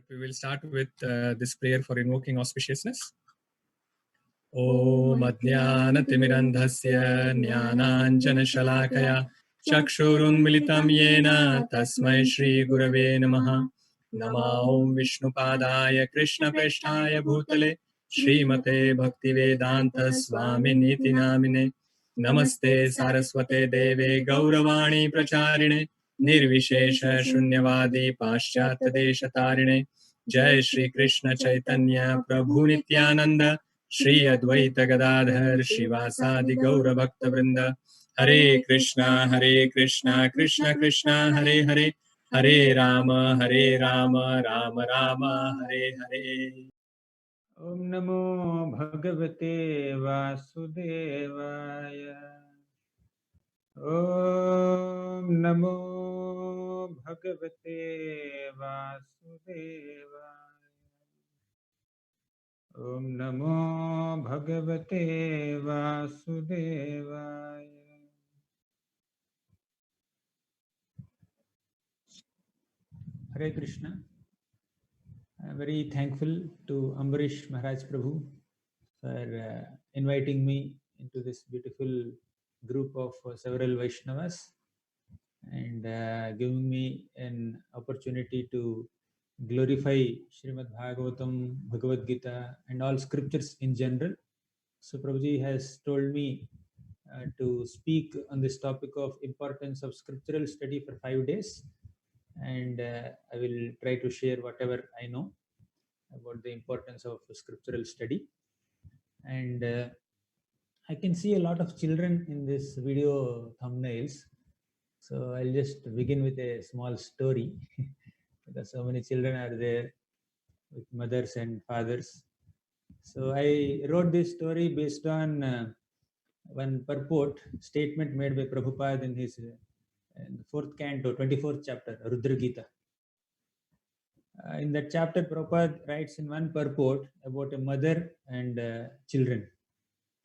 we will start with this prayer for invoking auspiciousness. Om Ajnanatimirandhasya Jnananjanashalakaya Chakshurunmilitam Yena Tasmai Shri Gurave Namaha. Nama Om Vishnupadaya Krishna Presthaya Bhutale Srimate Bhaktivedanta Swaminiti Namine. Namaste Saraswate Deve Gauravani Pracharine Nirvishesha Shunyavadi Paschatya Deshatarine. Jai Shri Krishna Chaitanya Prabhu Nityananda Shri Advaita Gadadhar Shivasadi Gaura Bhakta Vrinda. Hare Krishna Krishna Krishna Hare Hare Hare Rama Rama Rama Hare Hare. Om Namo Bhagavate Vasudevaya. Om Namo Bhagavate Vasudevaya. Om Namo Bhagavate Vasudevaya. Hare Krishna. I am very thankful to Ambarish Maharaj Prabhu for inviting me into this beautiful group of several Vaishnavas and giving me an opportunity to glorify Srimad Bhagavatam, Bhagavad Gita and all scriptures in general. So Prabhuji has told me to speak on this topic of importance of scriptural study for 5 days, and I will try to share whatever I know about the importance of scriptural study. And I can see a lot of children in this video thumbnails, so I'll just begin with a small story because so many children are there with mothers and fathers. So I wrote this story based on one purport statement made by Prabhupada in his in the 4th canto, 24th chapter, Rudra Gita. In that chapter, Prabhupada writes in one purport about a mother and children.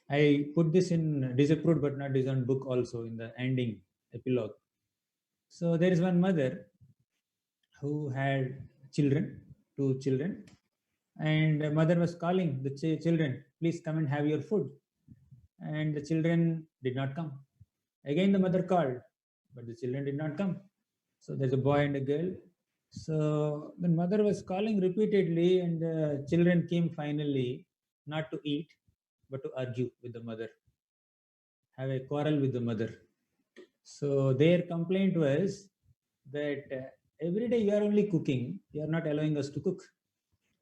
I put this in disapproved but not disowned book also in the ending epilogue. So there is one mother who had children, 2 children, and the mother was calling the children, please come and have your food. And the children did not come. Again the mother called, but the children did not come. So there's a boy and a girl. So the mother was calling repeatedly, and the children came finally, not to eat, but to argue with the mother, have a quarrel with the mother. So their complaint was that every day you are only cooking, you are not allowing us to cook.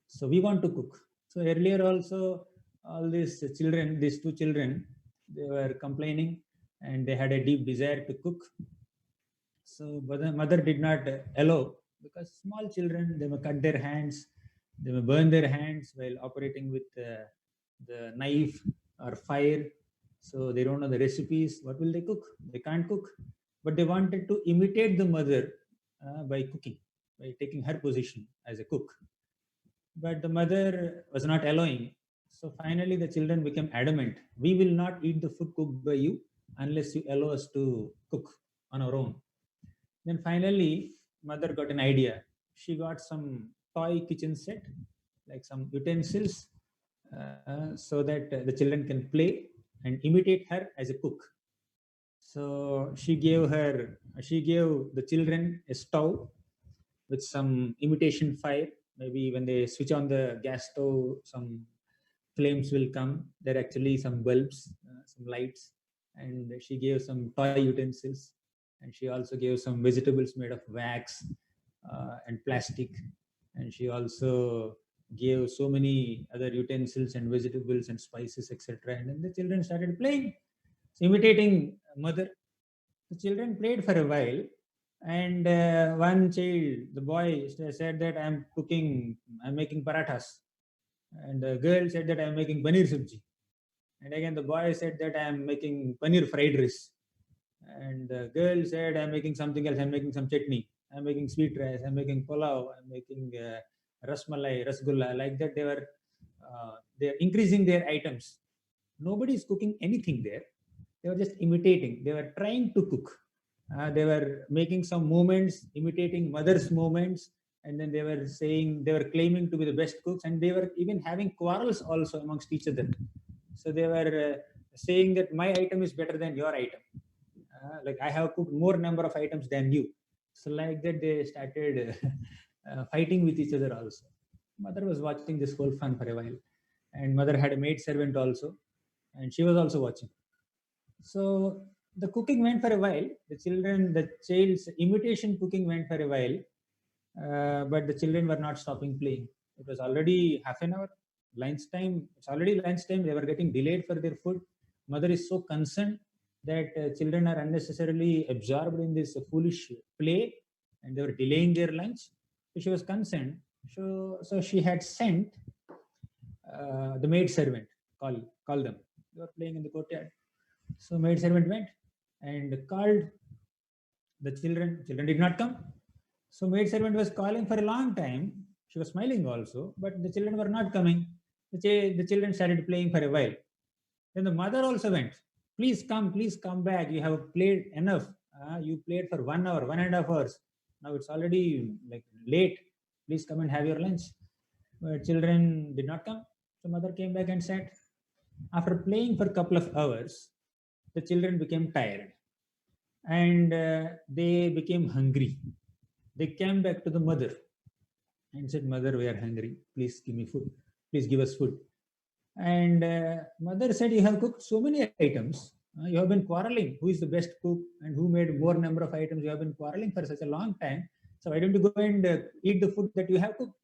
So we want to cook. So earlier also, all these children, these 2 children, they were complaining and they had a deep desire to cook. So but the mother did not allow, because small children, they may cut their hands, they may burn their hands while operating with the knife or fire. So they don't know the recipes. What will they cook? They can't cook. But they wanted to imitate the mother by cooking, by taking her position as a cook. But the mother was not allowing. So finally the children became adamant. We will not eat the food cooked by you unless you allow us to cook on our own. Then finally, mother got an idea. She got some toy kitchen set, like some utensils, so that the children can play and imitate her as a cook. So she gave the children a stove with some imitation fire. Maybe when they switch on the gas stove, some flames will come. There are actually some bulbs, some lights, and she gave some toy utensils, and she also gave some vegetables made of wax and plastic, and she also gave so many other utensils and vegetables and spices, etc. And then the children started playing, imitating mother. The children played for a while, and one child, the boy, said that I'm making parathas, and the girl said that I'm making paneer sabji, and again the boy said that I'm making paneer fried rice, and the girl said I'm making something else, I'm making some chutney, I'm making sweet rice, I'm making pulao, I'm making rasmalai, rasgulla. Like that, they're increasing their items. Nobody is cooking anything there. They were just imitating. They were trying to cook. They were making some movements, imitating mother's movements, and then they were saying, they were claiming to be the best cooks, and they were even having quarrels also amongst each other. So they were saying that my item is better than your item. Like I have cooked more number of items than you. So like that, they started fighting with each other also. Mother was watching this whole fun for a while, and mother had a maid servant also, and she was also watching. So the cooking went for a while. The child's imitation cooking went for a while, but the children were not stopping playing. It was already half an hour, lunchtime. It's already lunchtime. They were getting delayed for their food. Mother is so concerned that children are unnecessarily absorbed in this foolish play, and they were delaying their lunch. So she was concerned. So she had sent the maid servant, call them. They were playing in the courtyard. So maid servant went and called the children. Children did not come. So maid servant was calling for a long time. She was smiling also, but the children were not coming. The children started playing for a while. Then the mother also went. Please come back. You have played enough. You played for 1 hour, 1.5 hours. Now it's already like late. Please come and have your lunch. But children did not come. So mother came back and said, after playing for a couple of hours, the children became tired and they became hungry. They came back to the mother and said, Mother, we are hungry. Please give me food. Please give us food. And mother said, you have cooked so many items. You have been quarreling. Who is the best cook and who made more number of items? You have been quarreling for such a long time. So why don't you go and eat the food that you have cooked?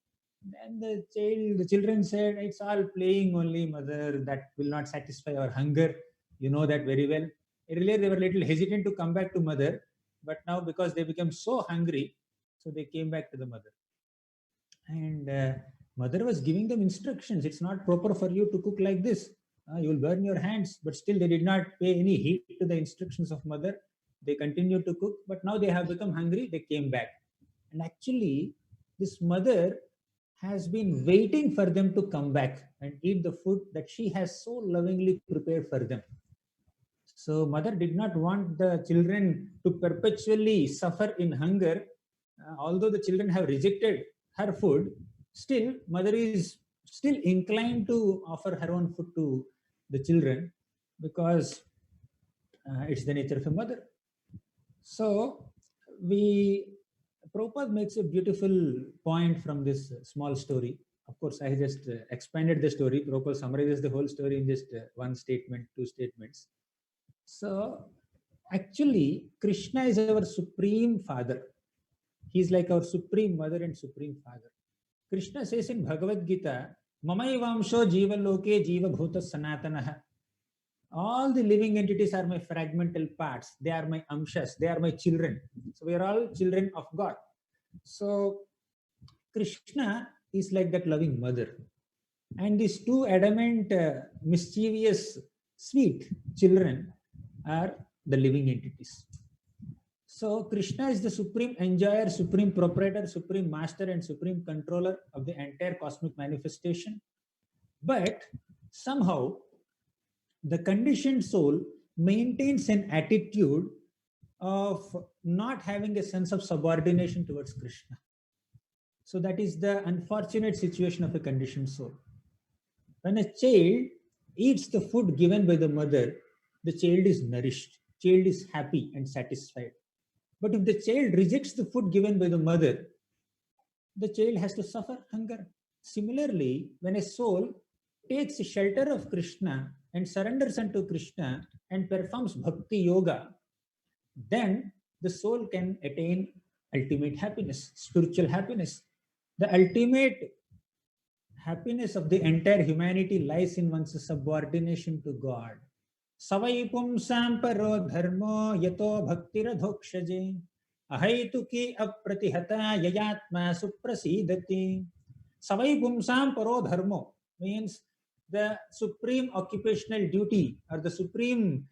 Then the children said, it's all playing only, mother. That will not satisfy our hunger. You know that very well. Earlier, they were a little hesitant to come back to mother. But now, because they become so hungry, so they came back to the mother. And mother was giving them instructions. It's not proper for you to cook like this. You will burn your hands. But still, they did not pay any heed to the instructions of mother. They continued to cook. But now they have become hungry. They came back. And actually, this mother has been waiting for them to come back and eat the food that she has so lovingly prepared for them. So mother did not want the children to perpetually suffer in hunger. Although the children have rejected her food, still mother is still inclined to offer her own food to the children because it's the nature of a mother. So Prabhupada makes a beautiful point from this small story. Of course, I just expanded the story. Prabhupada summarizes the whole story in just one statement, two statements. So actually, Krishna is our supreme father. He is like our supreme mother and supreme father. Krishna says in Bhagavad Gita, Mamaivamsho jiva loke jiva bhuta sanatanaha. All the living entities are my fragmental parts. They are my amshas. They are my children. So we are all children of God. So Krishna is like that loving mother. And these two adamant, mischievous, sweet children are the living entities. So Krishna is the supreme enjoyer, supreme proprietor, supreme master, and supreme controller of the entire cosmic manifestation. But somehow, the conditioned soul maintains an attitude of not having a sense of subordination towards Krishna. So that is the unfortunate situation of a conditioned soul. When a child eats the food given by the mother, the child is nourished, child is happy and satisfied. But if the child rejects the food given by the mother, the child has to suffer hunger. Similarly, when a soul takes shelter of Krishna and surrenders unto Krishna and performs bhakti yoga, then the soul can attain ultimate happiness, spiritual happiness. The ultimate happiness of the entire humanity lies in one's subordination to God. Savai pumsam paro dharmo yato bhaktiradhokshaje ahaituki apratihata yayatma suprasidati. Savai pumsam paro dharmo means the supreme occupational duty or the supreme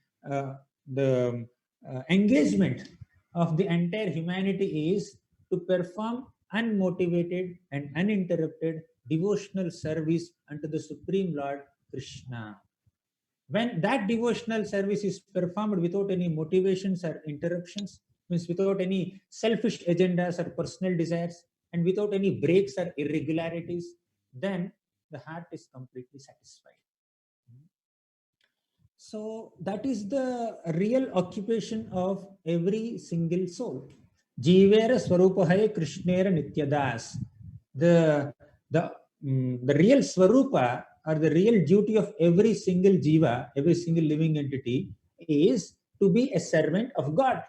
engagement of the entire humanity is to perform unmotivated and uninterrupted devotional service unto the Supreme Lord Krishna. When that devotional service is performed without any motivations or interruptions, means without any selfish agendas or personal desires, and without any breaks or irregularities, then the heart is completely satisfied. So that is the real occupation of every single soul. Jivera Swarupahaya Krishnera Nityadas. The real Swarupa, or the real duty of every single Jiva, every single living entity, is to be a servant of God.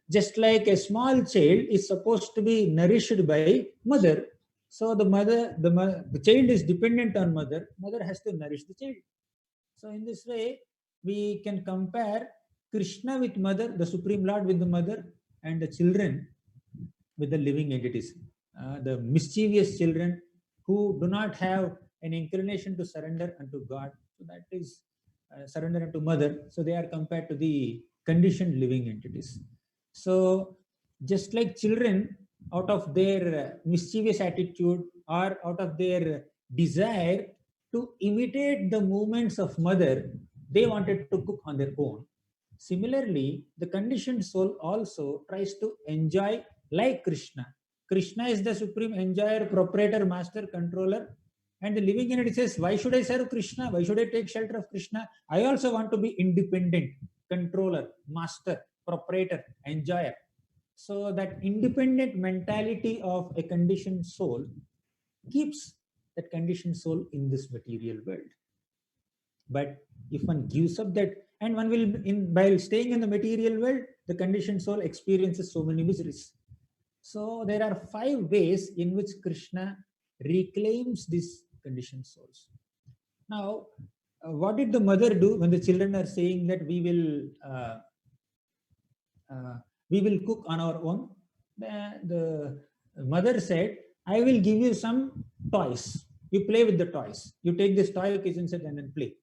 Just like a small child is supposed to be nourished by mother, so the child is dependent on mother. Mother has to nourish the child. So in this way, we can compare Krishna with mother, the Supreme Lord with the mother, and the children with the living entities. The mischievous children who do not have an inclination to surrender unto God. So that is surrender unto mother. So they are compared to the conditioned living entities. So just like children, out of their mischievous attitude or out of their desire to imitate the movements of mother, they wanted to cook on their own. Similarly, the conditioned soul also tries to enjoy like Krishna. Krishna is the supreme enjoyer, proprietor, master, controller. And the living entity says, why should I serve Krishna? Why should I take shelter of Krishna? I also want to be independent, controller, master, proprietor, enjoyer. So that independent mentality of a conditioned soul keeps that conditioned soul in this material world. But if one gives up that, and one will, while staying in the material world, the conditioned soul experiences so many miseries. So there are 5 ways in which Krishna reclaims these conditioned souls. Now, what did the mother do when the children are saying that we will cook on our own? The mother said, I will give you some toys. You play with the toys. You take this toy kitchen set and then play.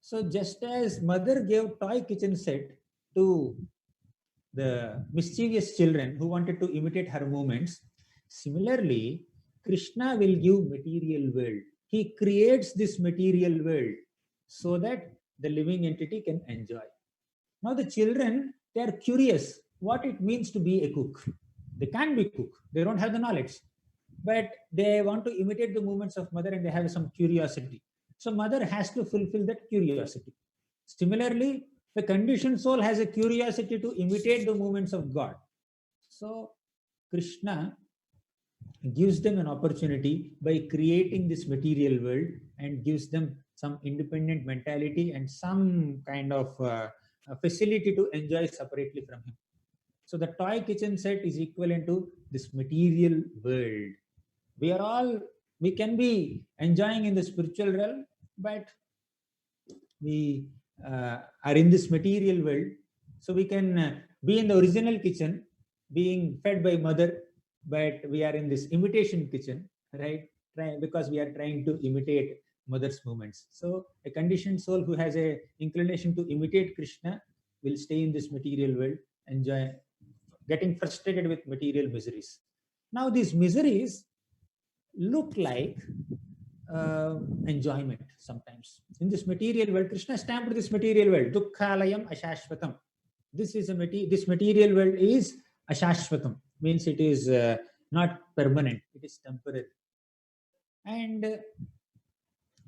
So just as mother gave toy kitchen set to the mischievous children who wanted to imitate her movements, similarly, Krishna will give material world. He creates this material world so that the living entity can enjoy. Now the children, they are curious what it means to be a cook. They can't be cook. They don't have the knowledge. But they want to imitate the movements of mother and they have some curiosity. So mother has to fulfill that curiosity. Similarly, the conditioned soul has a curiosity to imitate the movements of God. So Krishna gives them an opportunity by creating this material world and gives them some independent mentality and some kind of facility to enjoy separately from him. So the toy kitchen set is equivalent to this material world. We can be enjoying in the spiritual realm, but we are in this material world. So we can be in the original kitchen, being fed by mother, but we are in this imitation kitchen, right? Because we are trying to imitate mother's movements. So a conditioned soul who has a inclination to imitate Krishna will stay in this material world, getting frustrated with material miseries. Now these miseries look like enjoyment sometimes. In this material world, Krishna stamped this material world, Dukkhalayam Ashashvatam. This material world is Ashashvatam, means it is not permanent, it is temporary. And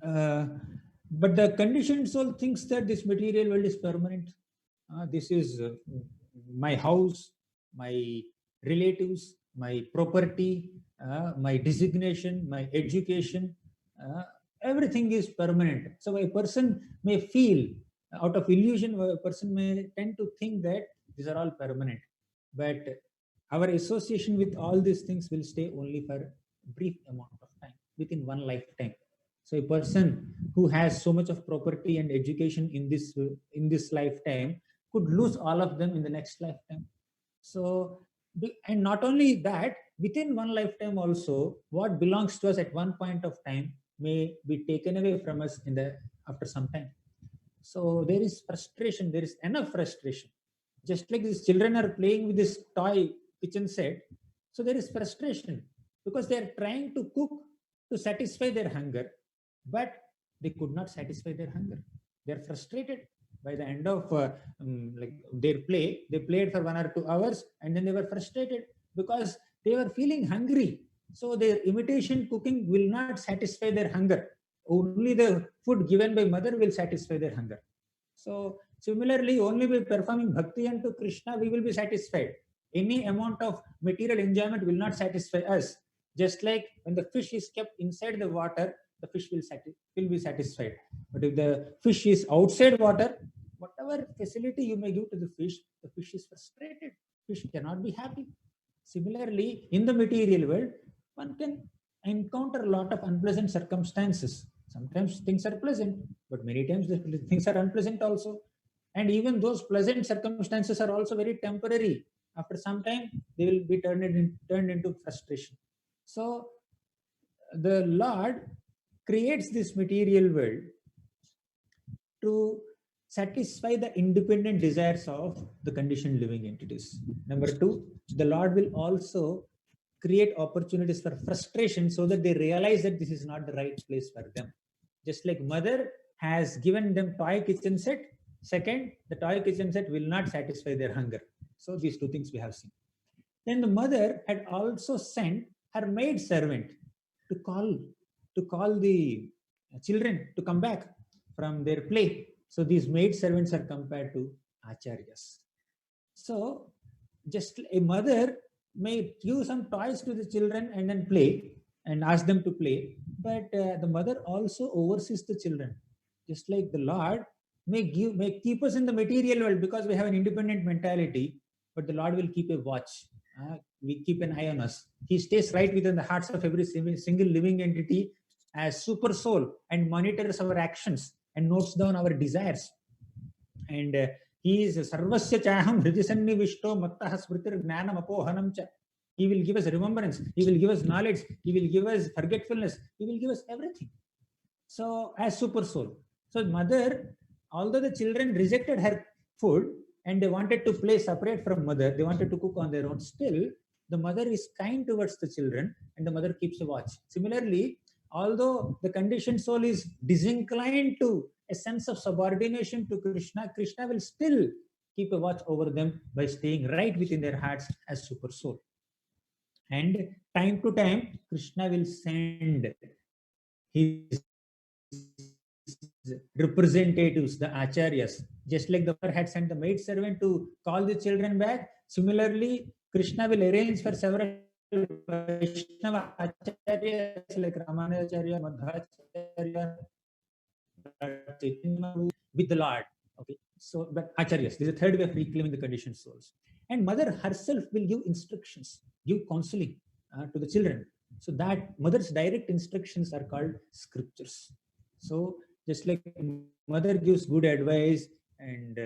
but the conditioned soul thinks that this material world is permanent. This is my house, my relatives, my property, my designation, my education, everything is permanent. So a person may feel, out of illusion, a person may tend to think that these are all permanent. But our association with all these things will stay only for a brief amount of time, within one lifetime. So a person who has so much of property and education in this lifetime could lose all of them in the next lifetime. So, and not only that, within one lifetime also, what belongs to us at one point of time may be taken away from us after some time. So there is frustration. There is enough frustration. Just like these children are playing with this toy kitchen set, so there is frustration because they are trying to cook to satisfy their hunger, but they could not satisfy their hunger. They are frustrated. By the end of their play, they played for 1 or 2 hours and then they were frustrated because they were feeling hungry. So their imitation cooking will not satisfy their hunger. Only the food given by mother will satisfy their hunger. So similarly, only by performing bhakti unto Krishna, we will be satisfied. Any amount of material enjoyment will not satisfy us. Just like when the fish is kept inside the water, the fish will be satisfied. But if the fish is outside water, whatever facility you may give to the fish is frustrated. Fish cannot be happy. Similarly, in the material world, one can encounter a lot of unpleasant circumstances. Sometimes things are pleasant, but many times the things are unpleasant also. And even those pleasant circumstances are also very temporary. After some time, they will be turned into frustration. So the Lord creates this material world to satisfy the independent desires of the conditioned living entities. Number two, the Lord will also create opportunities for frustration so that they realize that this is not the right place for them. Just like mother has given them toy kitchen set, second, the toy kitchen set will not satisfy their hunger. So these two things we have seen. Then the mother had also sent her maid servant to call the children to come back from their play. So these maid servants are compared to acharyas. So just a mother may give some toys to the children and then play and ask them to play, but the mother also oversees the children. Just like the Lord may keep us in the material world because we have an independent mentality, but the Lord will keep a watch. We keep an eye on us. He stays right within the hearts of every single living entity as super soul and monitors our actions and notes down our desires. And he is sarvasya chaham hridisannivishto mattah smritir gnanam apohanam cha. He will give us remembrance. He will give us knowledge. He will give us forgetfulness. He will give us everything. So as super soul. So mother, although the children rejected her food and they wanted to play separate from mother, they wanted to cook on their own, still the mother is kind towards the children and the mother keeps a watch. Similarly, although the conditioned soul is disinclined to a sense of subordination to Krishna, Krishna will still keep a watch over them by staying right within their hearts as super soul. And time to time, Krishna will send his representatives, the acharyas. Just like the mother had sent the maid servant to call the children back, similarly, Krishna will arrange for several Vaishnava acharyas like Ramanujacharya, Madhvacharya, with the Lord. Okay, so but acharyas, this is the third way of reclaiming the conditioned souls. And mother herself will give instructions, give counseling to the children. So that mother's direct instructions are called scriptures. So just like mother gives good advice and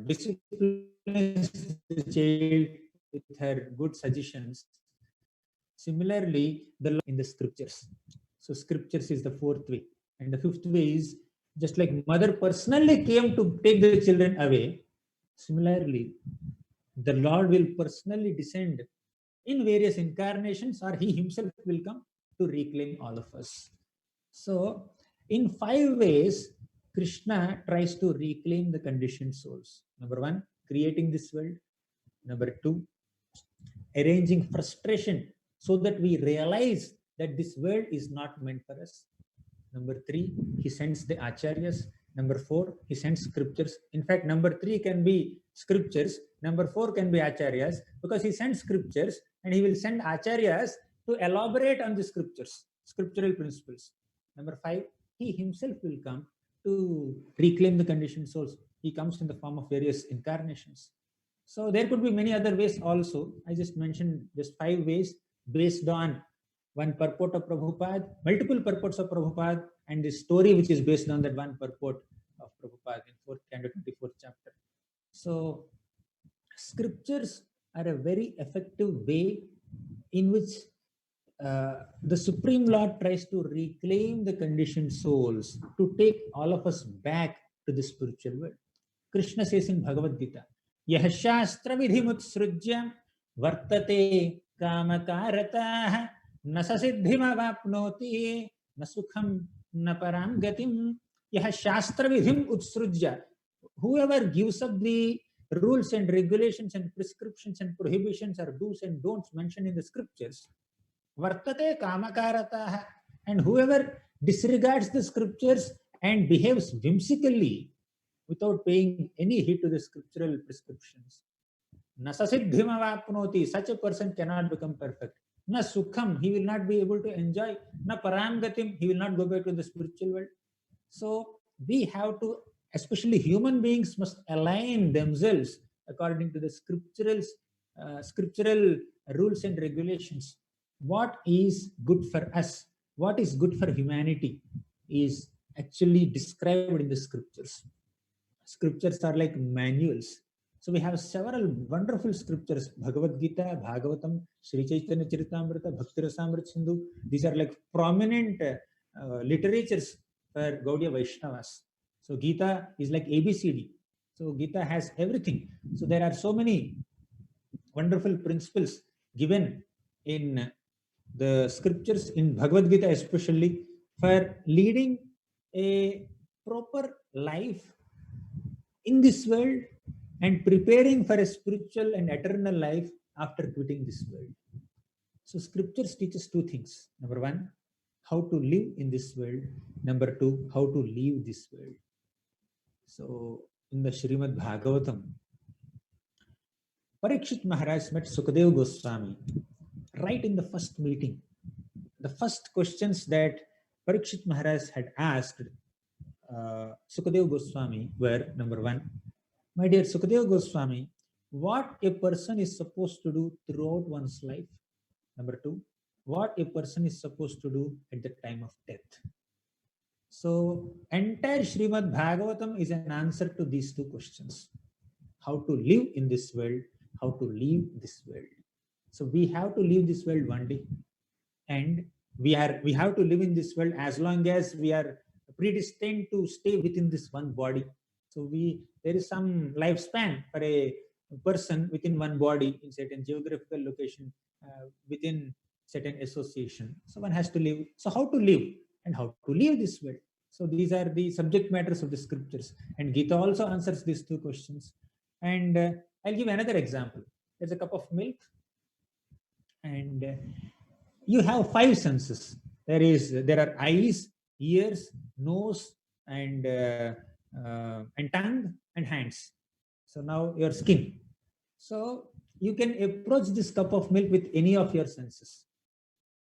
disciplines the child with her good suggestions, similarly the in the scriptures. So scriptures is the fourth way. And the fifth way is just like mother personally came to take the children away, similarly the Lord will personally descend in various incarnations, or he himself will come to reclaim all of us. So in 5 ways, Krishna tries to reclaim the conditioned souls. Number 1, creating this world. Number 2, arranging frustration so that we realize that this world is not meant for us. Number 3, he sends the acharyas. Number 4, he sends scriptures. In fact, number 3 can be scriptures. Number 4 can be acharyas, because he sends scriptures and he will send acharyas to elaborate on the scriptures, scriptural principles. Number 5, he himself will come to reclaim the conditioned souls. He comes in the form of various incarnations. So there could be many other ways also. I just mentioned just 5 ways based on one purport of Prabhupada, multiple purports of Prabhupada, and the story which is based on that one purport of Prabhupada in 4th canto, 24th chapter. So scriptures are a very effective way in which the Supreme Lord tries to reclaim the conditioned souls, to take all of us back to the spiritual world. Krishna says in Bhagavad Gita, Yah Shastra Vidhimutsrujya Vartate Kamakaratah Nasasiddhima Vapnoti Nasukham Naparam Gatim. Yah Shastra Vidhim Utsrujya. Whoever gives up the rules and regulations and prescriptions and prohibitions or do's and don'ts mentioned in the scriptures, vartate kamakarataha, and whoever disregards the scriptures and behaves whimsically without paying any heed to the scriptural prescriptions, nasasiddhimavapnoti, such a person cannot become perfect. Na sukham, he will not be able to enjoy. Na paramgatim, he will not go back to the spiritual world. So we have to, especially human beings, must align themselves according to the scriptural rules and regulations. What is good for us, what is good for humanity, is actually described in the scriptures. Scriptures are like manuals. So we have several wonderful scriptures: Bhagavad Gita, Bhagavatam, Sri Chaitanya Charitamrita, Bhakti Rasamrita Sindhu. These are like prominent literatures for Gaudiya Vaishnavas. So Gita is like ABCD. So Gita has everything. So there are so many wonderful principles given in the scriptures, in Bhagavad Gita especially, for leading a proper life in this world and preparing for a spiritual and eternal life after quitting this world. So scriptures teaches two things. Number one, how to live in this world. Number two, how to leave this world. So in the Srimad Bhagavatam, Parikshit Maharaj met Sukadeva Goswami right in the first meeting. The first questions that Parikshit Maharaj had asked Sukadeva Goswami were: number one, my dear Sukadeva Goswami, what a person is supposed to do throughout one's life. Number two, what a person is supposed to do at the time of death. So entire Srimad Bhagavatam is an answer to these two questions: how to live in this world, how to leave this world. So we have to leave this world one day, and we have to live in this world as long as we are predestined to stay within this one body. So there is some lifespan for a person within one body in certain geographical location, within certain association. So one has to live. So how to live and how to leave this world? So these are the subject matters of the scriptures, and Gita also answers these two questions. And I'll give another example. There's a cup of milk, and you have five senses. There are eyes, ears, nose, and tongue and hands. So now your skin. So you can approach this cup of milk with any of your senses.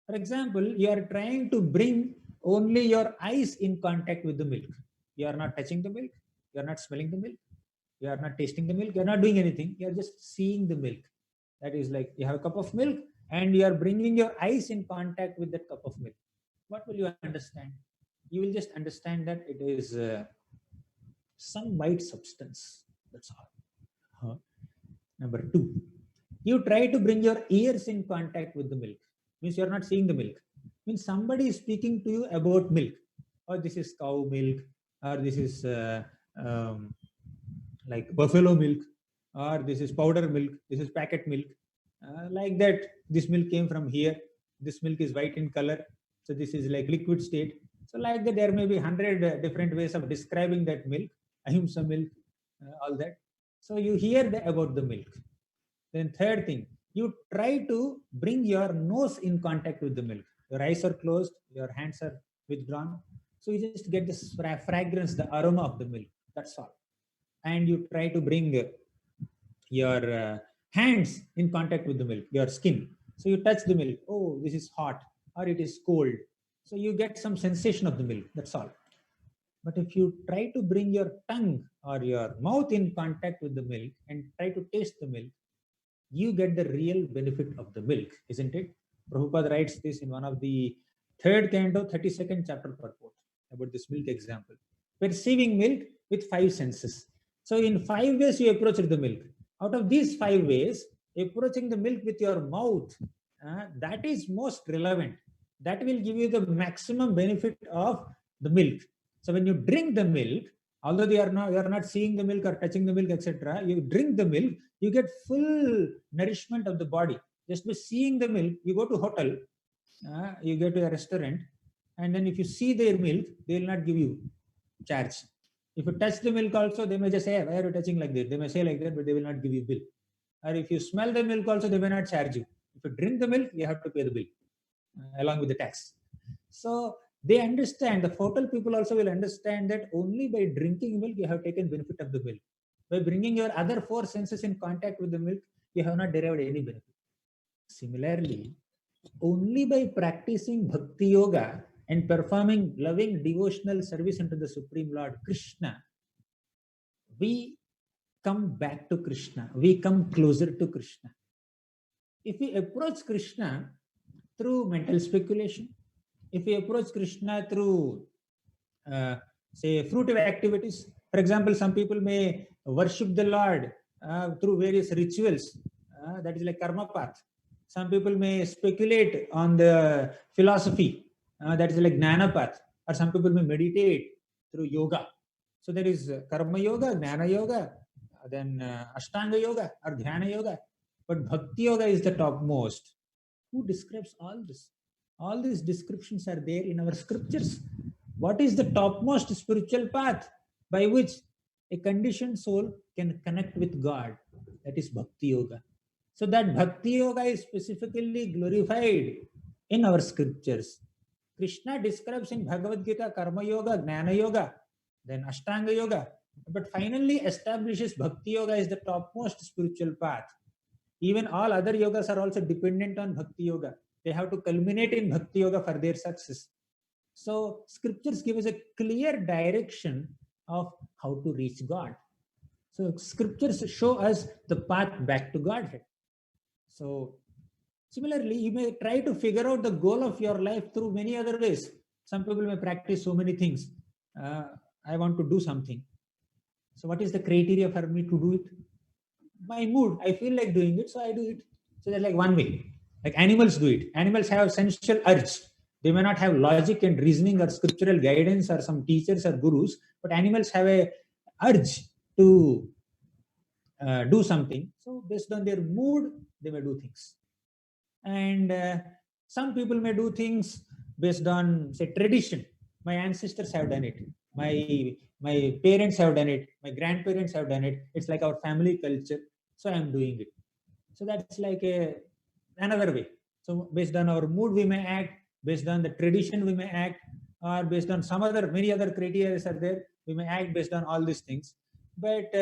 For example, you are trying to bring only your eyes in contact with the milk. You are not touching the milk. You are not smelling the milk. You are not tasting the milk. You are not doing anything. You are just seeing the milk. That is like you have a cup of milk and you are bringing your eyes in contact with that cup of milk. What will you understand? You will just understand that it is some white substance. That's all. Number two, you try to bring your ears in contact with the milk. Means you are not seeing the milk. Means somebody is speaking to you about milk. Or this is cow milk. Or this is like buffalo milk. Or this is powder milk. This is packet milk. Like that, this milk came from here. This milk is white in color. So this is like liquid state. So like that, there may be 100 different ways of describing that milk. Ahimsa milk, all that. So you hear about the milk. Then third thing, you try to bring your nose in contact with the milk. Your eyes are closed, your hands are withdrawn. So you just get this fragrance, the aroma of the milk. That's all. And you try to bring your hands in contact with the milk, your skin. So you touch the milk. Oh, this is hot or it is cold. So you get some sensation of the milk. That's all. But if you try to bring your tongue or your mouth in contact with the milk and try to taste the milk, you get the real benefit of the milk, isn't it? Prabhupada writes this in one of the third canto, 32nd chapter purport about this milk example. Perceiving milk with five senses. So in 5 ways you approach the milk. Out of these 5 ways, approaching the milk with your mouth, that is most relevant. That will give you the maximum benefit of the milk. So when you drink the milk, although you are not seeing the milk or touching the milk, etc., you drink the milk, you get full nourishment of the body. Just by seeing the milk, you go to hotel, you go to a restaurant, and then if you see their milk, they will not give you charge. If you touch the milk also, they may just say, why are you touching like that? They may say like that, but they will not give you bill. Or if you smell the milk also, they may not charge you. If you drink the milk, you have to pay the bill along with the tax. So they understand, the hotel people also will understand that only by drinking milk, you have taken benefit of the milk. By bringing your other 4 senses in contact with the milk, you have not derived any benefit. Similarly, only by practicing bhakti yoga and performing loving devotional service unto the Supreme Lord Krishna, we come back to Krishna. We come closer to Krishna. If we approach Krishna through mental speculation, if we approach Krishna through, say, fruitive activities, for example, some people may worship the Lord through various rituals, that is like karma path. Some people may speculate on the philosophy, that is like gnana path, or some people may meditate through yoga. So there is karma yoga, gnana yoga, then ashtanga yoga or dhyana yoga. But bhakti yoga is the topmost. Who describes all this? All these descriptions are there in our scriptures. What is the topmost spiritual path by which a conditioned soul can connect with God? That is bhakti yoga. So that bhakti yoga is specifically glorified in our scriptures. Krishna describes in Bhagavad Gita karma yoga, gnana yoga, then ashtanga yoga, but finally establishes bhakti yoga is the topmost spiritual path. Even all other yogas are also dependent on bhakti yoga. They have to culminate in bhakti yoga for their success. So scriptures give us a clear direction of how to reach God. So scriptures show us the path back to Godhead. So similarly, you may try to figure out the goal of your life through many other ways. Some people may practice so many things. I want to do something. So what is the criteria for me to do it? My mood. I feel like doing it, so I do it. So that's like one way. Like animals do it. Animals have sensual urge. They may not have logic and reasoning or scriptural guidance or some teachers or gurus, but animals have a urge to do something. So based on their mood, they may do things. And some people may do things based on, say, tradition. My ancestors have done it. My parents have done it. My grandparents have done it. It's like our family culture. So I'm doing it. So that's like another way. So based on our mood, we may act. Based on the tradition, we may act. Or based on many other criteria are there, we may act based on all these things. But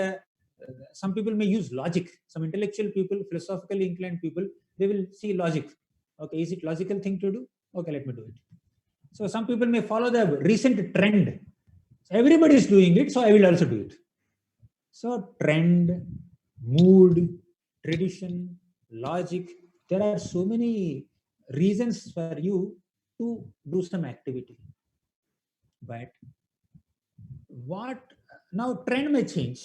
some people may use logic. Some intellectual people, philosophically inclined people, they will see logic. Okay, is it logical thing to do? Okay, let me do it. So some people may follow the recent trend. So everybody is doing it, so I will also do it. So trend, mood, tradition, logic, there are so many reasons for you to do some activity. But now trend may change,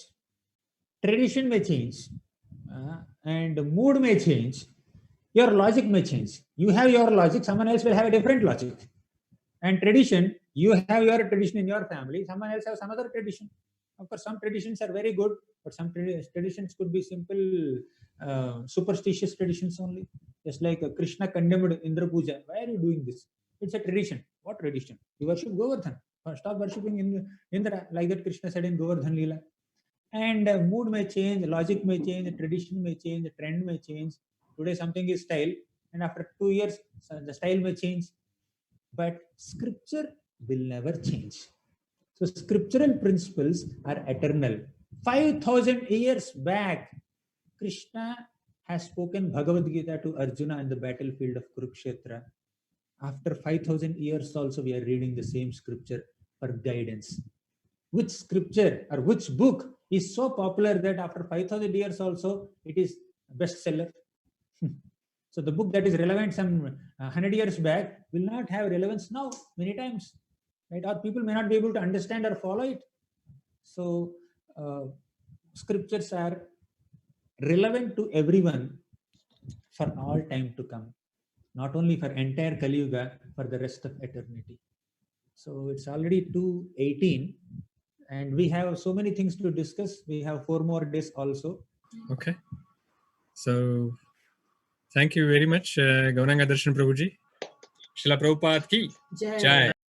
tradition may change, and mood may change. Your logic may change. You have your logic, someone else will have a different logic. And tradition, you have your tradition in your family, someone else has some other tradition. Of course, some traditions are very good, but some traditions could be simple, superstitious traditions only. Just like Krishna condemned Indra Puja. Why are you doing this? It's a tradition. What tradition? You worship Govardhan. Stop worshipping Indra, like that Krishna said in Govardhan Leela. And mood may change, logic may change, tradition may change, trend may change. Today something is style, and after 2 years, the style may change. But scripture will never change. So scriptural principles are eternal. 5,000 years back, Krishna has spoken Bhagavad Gita to Arjuna in the battlefield of Kurukshetra. After 5,000 years also, we are reading the same scripture for guidance. Which scripture or which book is so popular that after 5,000 years also, it is a bestseller? So the book that is relevant some 100 years back will not have relevance now many times, right? Or people may not be able to understand or follow it. So scriptures are relevant to everyone for all time to come, not only for entire Kali Yuga, for the rest of eternity. So it's already 2:18, and we have so many things to discuss. We have 4 more days also. Okay. So thank you very much, Gauranga Darshan Prabhuji. Srila Prabhupada ki Jai.